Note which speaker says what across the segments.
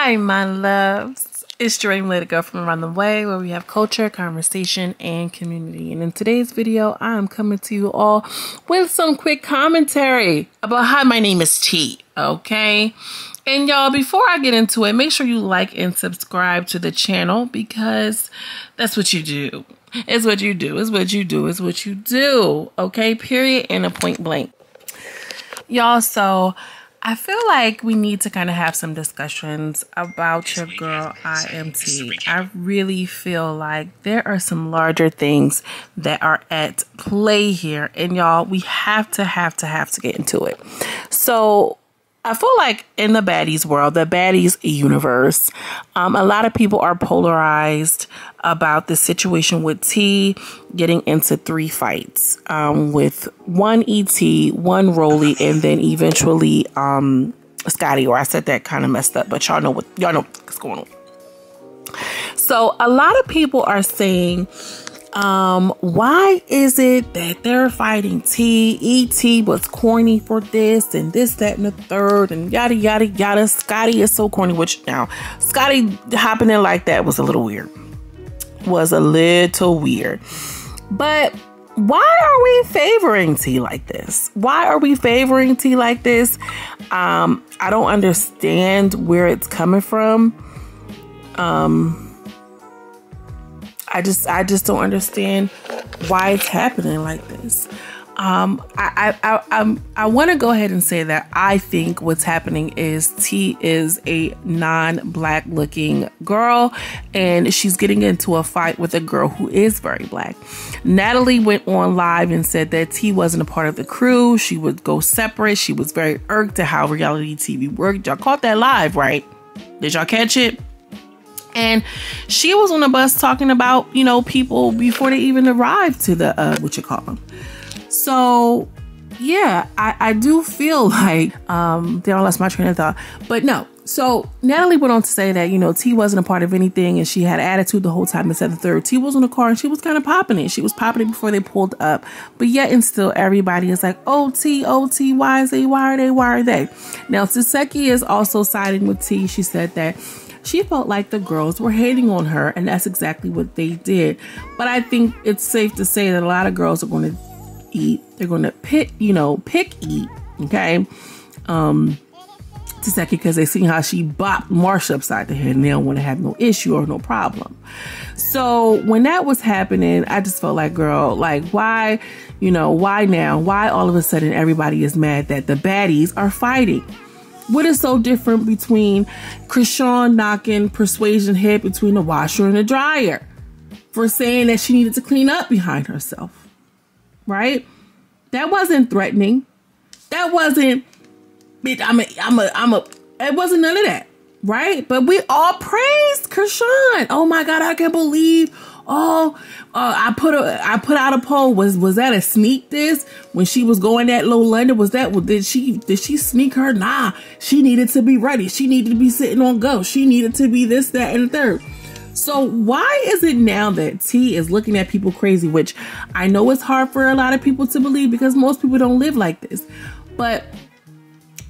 Speaker 1: Hi, my loves. It's Dream Little Girl from Around the Way, where we have culture, conversation, and community. And in today's video, I am coming to you all with some quick commentary about how my name is T, okay? And y'all, before I get into it, make sure you like and subscribe to the channel, because that's what you do. It's what you do. It's what you do. It's what you do. Okay? Period and a point blank. Y'all, so I feel like we need to kind of have some discussions about your girl, T. I really feel like there are some larger things that are at play here. And y'all, we have to get into it. So I feel like in the baddies world, the baddies universe, a lot of people are polarized about the situation with T getting into 3 fights with one E.T, one Rollie, and then eventually Scotty. Or I said that kind of messed up, but y'all know what's going on. So a lot of people are saying, why is it that they're fighting T? E.T was corny for this and this, that, and the third, and yada, yada, yada. Scotty is so corny, which now Scotty hopping in like that was a little weird. But why are we favoring T like this? Why are we favoring T like this? I don't understand where it's coming from. I just don't understand why it's happening like this. I want to go ahead and say that I think what's happening is T is a non-black looking girl, and she's getting into a fight with a girl who is very black. Natalie went on live and said that T wasn't a part of the crew. She would go separate. She was very irked at how reality TV worked. Y'all caught that live, right? Did y'all catch it? And she was on the bus talking about, you know, people before they even arrived to the, So, yeah, I do feel like, they don't lost my train of thought, but no. So Natalie went on to say that, you know, T wasn't a part of anything and she had attitude the whole time and said the third. T was in the car and she was kind of popping it. She was popping it before they pulled up. But yet and still everybody is like, oh, T, why are they? Now, Saseki is also siding with T. She said that she felt like the girls were hating on her, and that's exactly what they did. But I think it's safe to say that a lot of girls are going to eat. They're going to pick eat, okay? Saseki, because they see how she bopped Marsha upside the head and they don't want to have no issue or no problem. So when that was happening, I just felt like, girl, like, why, why now? Why all of a sudden everybody is mad that the baddies are fighting? What is so different between Krishan knocking Persuasion head between the washer and the dryer for saying that she needed to clean up behind herself, right? That wasn't threatening. That wasn't, it wasn't none of that, right? But we all praised Krishan. Oh my God, I can't believe. I put out a poll. Was that a sneak diss when she was going that low London? Did she sneak her? Nah, she needed to be ready. She needed to be sitting on go. She needed to be this, that, and the third. So why is it now that T is looking at people crazy, which I know it's hard for a lot of people to believe because most people don't live like this, but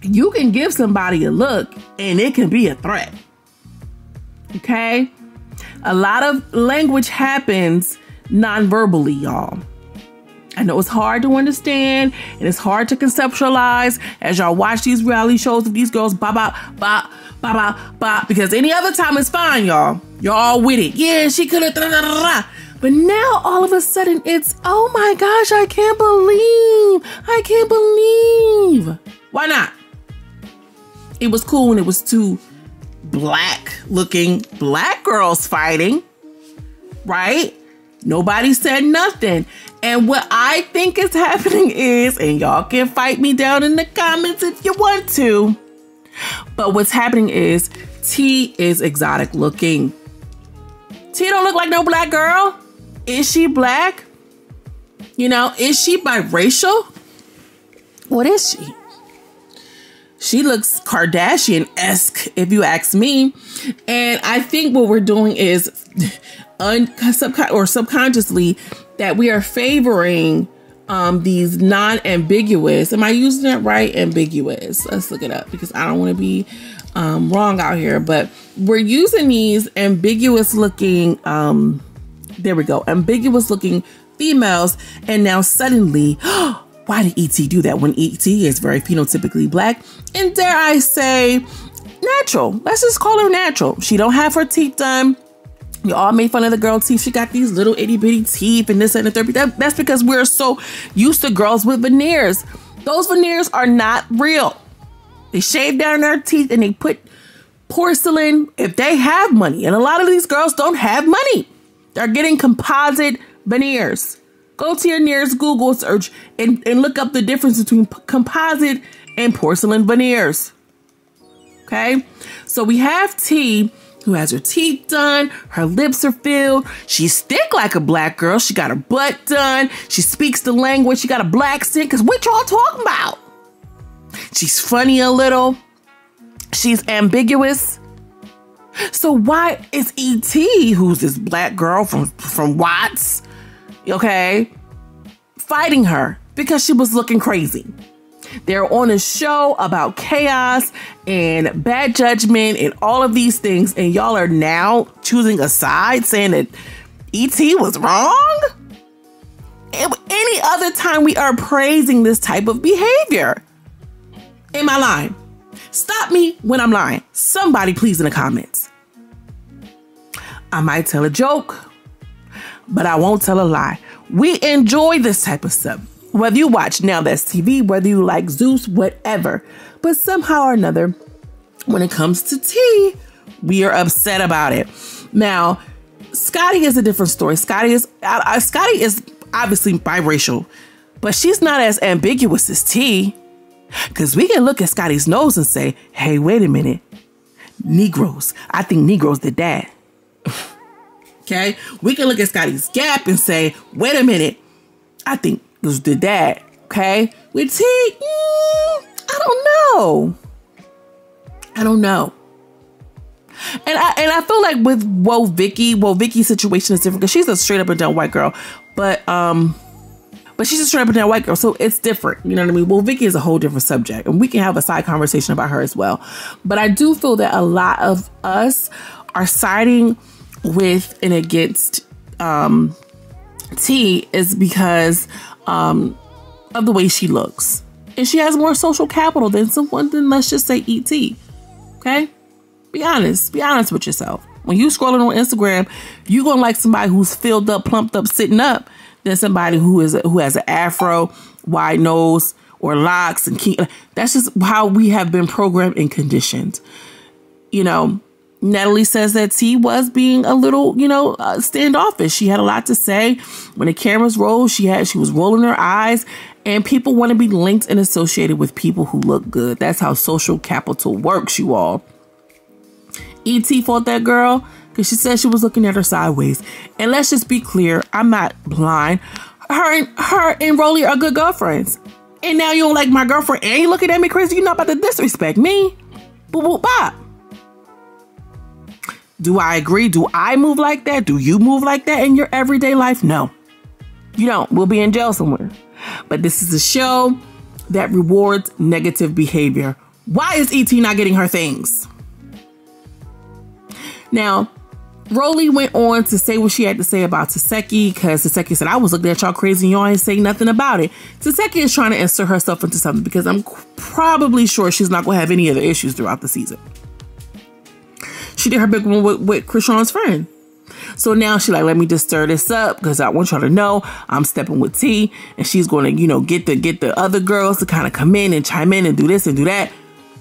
Speaker 1: you can give somebody a look and it can be a threat. Okay? A lot of language happens non-verbally, y'all. I know it's hard to understand and it's hard to conceptualize as y'all watch these reality shows of these girls bop, because any other time it's fine, y'all. You're all with it. Yeah, she could have. But now all of a sudden it's, oh my gosh, I can't believe. Why not? It was cool when it was two black looking black girls fighting, right? Nobody said nothing. And what I think is happening is, and y'all can fight me down in the comments if you want to, but what's happening is T is exotic looking. T don't look like no black girl. Is she black? Is she biracial? What is she? She looks Kardashian-esque, if you ask me. And I think what we're doing is subconsciously that we are favoring these non-ambiguous. Am I using that right? Ambiguous. Let's look it up because I don't want to be wrong out here, but we're using these ambiguous looking, there we go, ambiguous looking females, and now suddenly, why did E.T do that when E.T is very phenotypically black and, dare I say, natural? Let's just call her natural. She don't have her teeth done. You all made fun of the girl teeth. She got these little itty bitty teeth and this and the third. That's because we're so used to girls with veneers. Those veneers are not real. They shave down their teeth and they put porcelain if they have money. And a lot of these girls don't have money. They're getting composite veneers. Go to your nearest Google search and look up the difference between composite and porcelain veneers. Okay? So we have T, who has her teeth done, her lips are filled, she's thick like a black girl, she got her butt done, she speaks the language, she got a black accent, because what y'all talking about? She's funny a little, she's ambiguous. So why is E.T, who's this black girl from Watts, okay, fighting her? Because she was looking crazy. They're on a show about chaos and bad judgment and all of these things, and y'all are now choosing a side, saying that E.T was wrong? Any other time we are praising this type of behavior. Am I lying? Stop me when I'm lying. Somebody please in the comments. I might tell a joke, but I won't tell a lie. We enjoy this type of stuff. Whether you watch Now That's TV, whether you like Zeus, whatever. But somehow or another, when it comes to tea, we are upset about it. Now, Scotty is a different story. Scotty is obviously biracial, but she's not as ambiguous as T. Because we can look at Scotty's nose and say, hey, wait a minute. Negroes. I think Negroes did that. Okay? We can look at Scotty's gap and say, wait a minute. I think this did that. Okay? With T, I don't know. I don't know. And I feel like with Vicky's situation is different because she's a straight up and down white girl. But she's a straight up and down white girl, so it's different. You know what I mean? Well, Vicky is a whole different subject, and we can have a side conversation about her as well. But I do feel that a lot of us are siding with and against T is because of the way she looks. And she has more social capital than let's just say E.T. Okay? Be honest. Be honest with yourself. When you scrolling on Instagram, you're going to like somebody who's filled up, plumped up, sitting up than somebody who has an afro, wide nose, or locks. That's just how we have been programmed and conditioned. You know, Natalie says that T was being a little, standoffish. She had a lot to say. When the cameras rolled, she was rolling her eyes, and people want to be linked and associated with people who look good. That's how social capital works, you all. E.T. fought that girl because she said she was looking at her sideways. And let's just be clear, I'm not blind. Her and Rollie are good girlfriends. And now you don't like my girlfriend and you looking at me crazy. You're not about to disrespect me. Boop, boop, bop. Do I agree? Do I move like that? Do you move like that in your everyday life? No, you don't. We'll be in jail somewhere. But this is a show that rewards negative behavior. Why is E.T. not getting her things? Now, Rollie went on to say what she had to say about Taseki, because Taseki said, I was looking at y'all crazy and y'all ain't saying nothing about it. Taseki is trying to insert herself into something because I'm probably sure she's not going to have any other issues throughout the season. She did her big one with Krishan's friend. So now she like, let me just stir this up because I want y'all to know I'm stepping with T, and she's going to, get the other girls to kind of come in and chime in and do this and do that.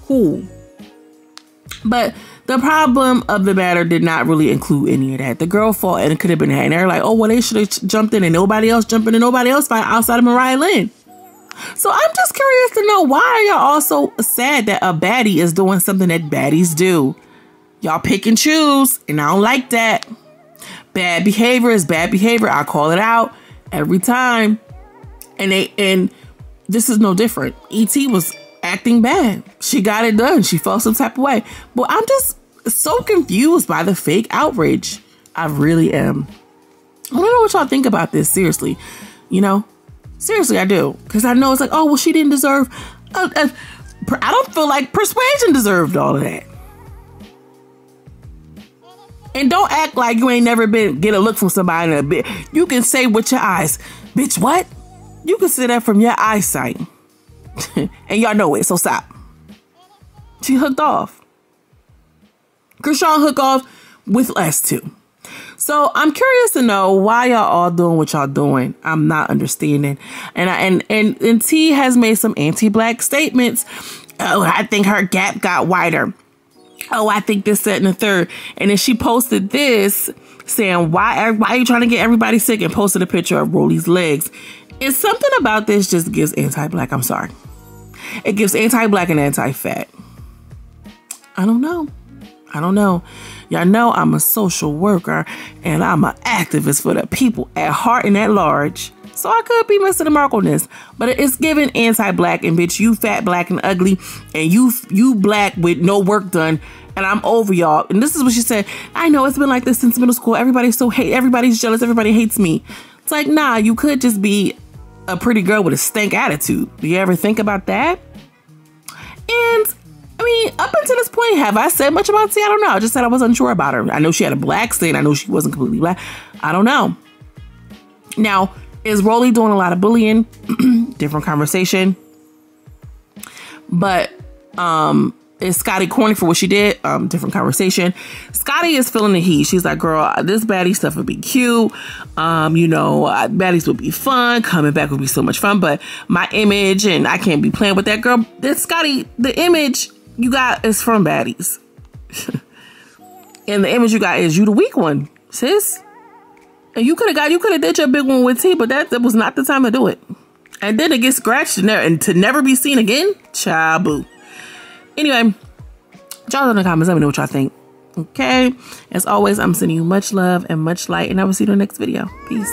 Speaker 1: Cool. But the problem of the matter did not really include any of that. The girl fought and it could have been had. And they're like, oh, well, they should have jumped in and nobody else jumped in and nobody else fight outside of Mariah Lynn. So I'm just curious to know, why are y'all all so sad that a baddie is doing something that baddies do? Y'all pick and choose, and I don't like that. Bad behavior is bad behavior. I call it out every time. And this is no different. E.T. was acting bad. She got it done. She felt some type of way. But I'm just so confused by the fake outrage. I really am. I don't know what y'all think about this. Seriously. Seriously, I do. Because I know it's like, oh, well, she didn't deserve. I don't feel like Persuasion deserved all of that. And don't act like you ain't never been get a look from somebody in a bit. You can say with your eyes, bitch, what? You can say that from your eyesight. And y'all know it, so stop. She hooked off. Krishan hooked off with us too. So I'm curious to know why y'all all doing what y'all doing. I'm not understanding. And T has made some anti-black statements. Oh, I think her gap got wider. Oh, I think this, that, and the third. And then she posted this saying, why are you trying to get everybody sick? And posted a picture of Rollie's legs. It's something about this just gives anti-black. I'm sorry. It gives anti-black and anti-fat. I don't know. Y'all know I'm a social worker and I'm an activist for the people at heart and at large. So I could be missing the mark on this, but it's giving anti-black. And bitch, you fat, black, and ugly, and you black with no work done, and I'm over y'all. And this is what she said. I know it's been like this since middle school. Everybody's jealous. Everybody hates me. It's like, nah, you could just be a pretty girl with a stank attitude. Do you ever think about that? And I mean, up until this point, have I said much about T? I don't know. I just said I was unsure about her. I know she had a black stain. I know she wasn't completely black. I don't know. Now, is Rollie doing a lot of bullying? Different conversation. But is Scotty corny for what she did? Different conversation. Scotty is feeling the heat. She's like, girl, this baddie stuff would be cute. You know, baddies would be fun. Coming back would be so much fun. But my image, and I can't be playing with that, girl. This Scotty, the image you got is from baddies. And the image you got is you the weak one, sis. And you could have did your big one with T, but that was not the time to do it. And then it gets scratched and to never be seen again. Cha-boo. Anyway, y'all in the comments, let me know what y'all think. Okay. As always, I'm sending you much love and much light, and I will see you in the next video. Peace.